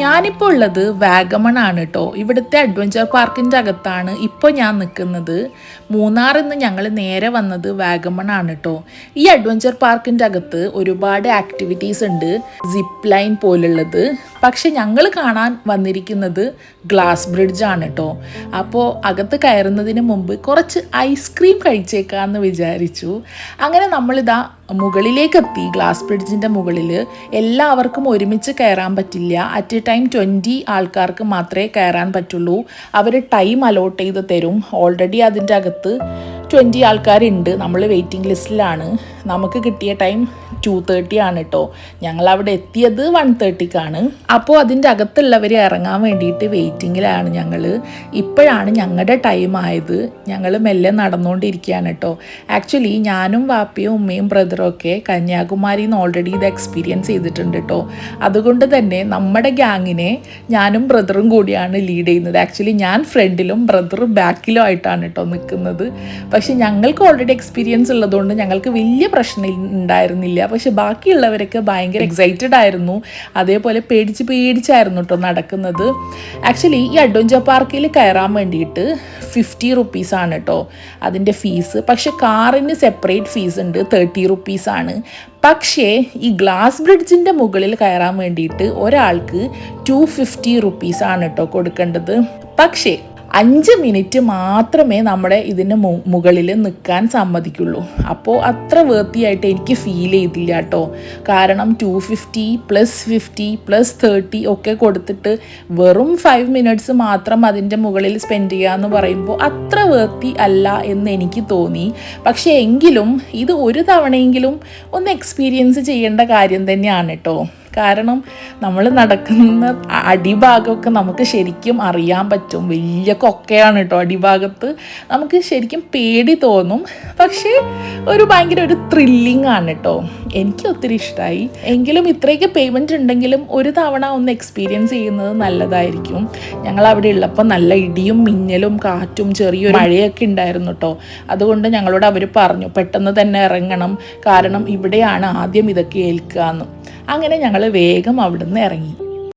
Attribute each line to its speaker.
Speaker 1: ഞാനിപ്പോൾ ഉള്ളത് വാഗമൺ ആണ് കേട്ടോ. ഇവിടുത്തെ അഡ്വഞ്ചർ പാർക്കിൻ്റെ അകത്താണ് ഇപ്പോൾ ഞാൻ നിൽക്കുന്നത്. മൂന്നാറിൽ നിന്ന് ഞങ്ങൾ നേരെ വന്നത് വാഗമൺ ആണ് കേട്ടോ. ഈ അഡ്വഞ്ചർ പാർക്കിൻ്റെ അകത്ത് ഒരുപാട് ആക്ടിവിറ്റീസ് ഉണ്ട്, സിപ്പ് ലൈൻ പോലുള്ളത്. പക്ഷെ ഞങ്ങൾ കാണാൻ വന്നിരിക്കുന്നത് ഗ്ലാസ് ബ്രിഡ്ജ് ആണ് കേട്ടോ. അപ്പോൾ അകത്ത് കയറുന്നതിന് മുമ്പ് കുറച്ച് ഐസ്ക്രീം കഴിച്ചേക്കാമെന്ന് വിചാരിച്ചു. അങ്ങനെ നമ്മളിതാ മുകളിലേക്കെത്തി. ഗ്ലാസ് ബ്രിഡ്ജിൻ്റെ മുകളിൽ എല്ലാവർക്കും ഒരുമിച്ച് കയറാൻ പറ്റില്ല. അറ്റ് എ ടൈം 20 ആൾക്കാർക്ക് മാത്രമേ കയറാൻ പറ്റുള്ളൂ. അവർ ടൈം അലോട്ട് ചെയ്ത് തരും. ഓൾറെഡി അതിൻ്റെ അകത്ത് 20 ആൾക്കാരുണ്ട്. നമ്മൾ വെയിറ്റിംഗ് ലിസ്റ്റിലാണ്. നമുക്ക് കിട്ടിയ ടൈം 2:30 ആണ് കേട്ടോ. ഞങ്ങൾ അവിടെ എത്തിയത് 1:30ക്കാണ്. അപ്പോൾ അതിൻ്റെ അകത്തുള്ളവർ ഇറങ്ങാൻ വേണ്ടിയിട്ട് വെയിറ്റിങ്ങിലാണ് ഞങ്ങൾ. ഇപ്പോഴാണ് ഞങ്ങളുടെ ടൈം ആയത്. ഞങ്ങൾ മെല്ലെ നടന്നുകൊണ്ടിരിക്കുകയാണ് കേട്ടോ. ആക്ച്വലി ഞാനും വാപ്പയും ഉമ്മയും ബ്രദറും ഒക്കെ കന്യാകുമാരിയിൽ നിന്ന് ഓൾറെഡി ഇത് എക്സ്പീരിയൻസ് ചെയ്തിട്ടുണ്ട് കേട്ടോ. അതുകൊണ്ട് തന്നെ നമ്മുടെ ഗ്യാങ്ങിനെ ഞാനും ബ്രദറും കൂടിയാണ് ലീഡ് ചെയ്യുന്നത്. ആക്ച്വലി ഞാൻ ഫ്രണ്ടിലും ബ്രദർ ബാക്കിലും ആയിട്ടാണ് കേട്ടോ നിൽക്കുന്നത്. പക്ഷെ ഞങ്ങൾക്ക് ഓൾറെഡി എക്സ്പീരിയൻസ് ഉള്ളതുകൊണ്ട് ഞങ്ങൾക്ക് വലിയ പ്രശ്നം ഉണ്ടായിരുന്നില്ല. പക്ഷെ ബാക്കിയുള്ളവരൊക്കെ ഭയങ്കര എക്സൈറ്റഡ് ആയിരുന്നു. അതേപോലെ പേടിച്ചായിരുന്നു കേട്ടോ നടക്കുന്നത്. ആക്ച്വലി ഈ അഡ്വഞ്ചർ പാർക്കിൽ കയറാൻ വേണ്ടിയിട്ട് 50 റുപ്പീസാണ് കേട്ടോ അതിൻ്റെ ഫീസ്. പക്ഷെ കാറിന് സെപ്പറേറ്റ് ഫീസ് ഉണ്ട്, 30 റുപ്പീസാണ്. പക്ഷേ ഈ ഗ്ലാസ് ബ്രിഡ്ജിൻ്റെ മുകളിൽ കയറാൻ വേണ്ടിയിട്ട് ഒരാൾക്ക് 250 റുപ്പീസാണ് കേട്ടോ കൊടുക്കേണ്ടത്. പക്ഷേ 5 മിനിറ്റ് മാത്രമേ നമ്മുടെ ഇതിന് മുകളിൽ നിൽക്കാൻ സമ്മതിക്കുള്ളൂ. അപ്പോൾ അത്ര വേർത്തിയായിട്ട് എനിക്ക് ഫീൽ ചെയ്തില്ല കേട്ടോ. കാരണം 250 + 50 + 30 ഒക്കെ കൊടുത്തിട്ട് വെറും 5 മിനിറ്റ്സ് മാത്രം അതിൻ്റെ മുകളിൽ സ്പെൻഡ് ചെയ്യുക എന്ന് പറയുമ്പോൾ അത്ര വേർത്തി അല്ല എന്ന് എനിക്ക് തോന്നി. പക്ഷേ എങ്കിലും ഇത് ഒരു തവണയെങ്കിലും ഒന്ന് എക്സ്പീരിയൻസ് ചെയ്യേണ്ട കാര്യം തന്നെയാണ് കേട്ടോ. കാരണം നമ്മൾ നടക്കുന്ന അടിഭാഗമൊക്കെ നമുക്ക് ശരിക്കും അറിയാൻ പറ്റും. വലിയ കൊക്കയാണ് കേട്ടോ അടിഭാഗത്ത്. നമുക്ക് ശരിക്കും പേടി തോന്നും. പക്ഷേ ഭയങ്കര ഒരു ത്രില്ലിംഗ് ആണ് കേട്ടോ. എനിക്ക് ഒത്തിരി ഇഷ്ടമായി. എങ്കിലും ഇത്രയൊക്കെ പേയ്മെൻറ്റ് ഉണ്ടെങ്കിലും ഒരു തവണ ഒന്ന് എക്സ്പീരിയൻസ് ചെയ്യുന്നത് നല്ലതായിരിക്കും. ഞങ്ങൾ അവിടെ ഉള്ളപ്പോൾ നല്ല ഇടിയും മിന്നലും കാറ്റും ചെറിയൊരു മഴയൊക്കെ ഉണ്ടായിരുന്നു കേട്ടോ. അതുകൊണ്ട് ഞങ്ങളോട് അവർ പറഞ്ഞു പെട്ടെന്ന് തന്നെ ഇറങ്ങണം, കാരണം ഇവിടെയാണ് ആദ്യം ഇതൊക്കെ ഏൽക്കുക എന്ന്. അങ്ങനെ ഞങ്ങൾ വേഗം അവിടുന്ന് ഇറങ്ങി.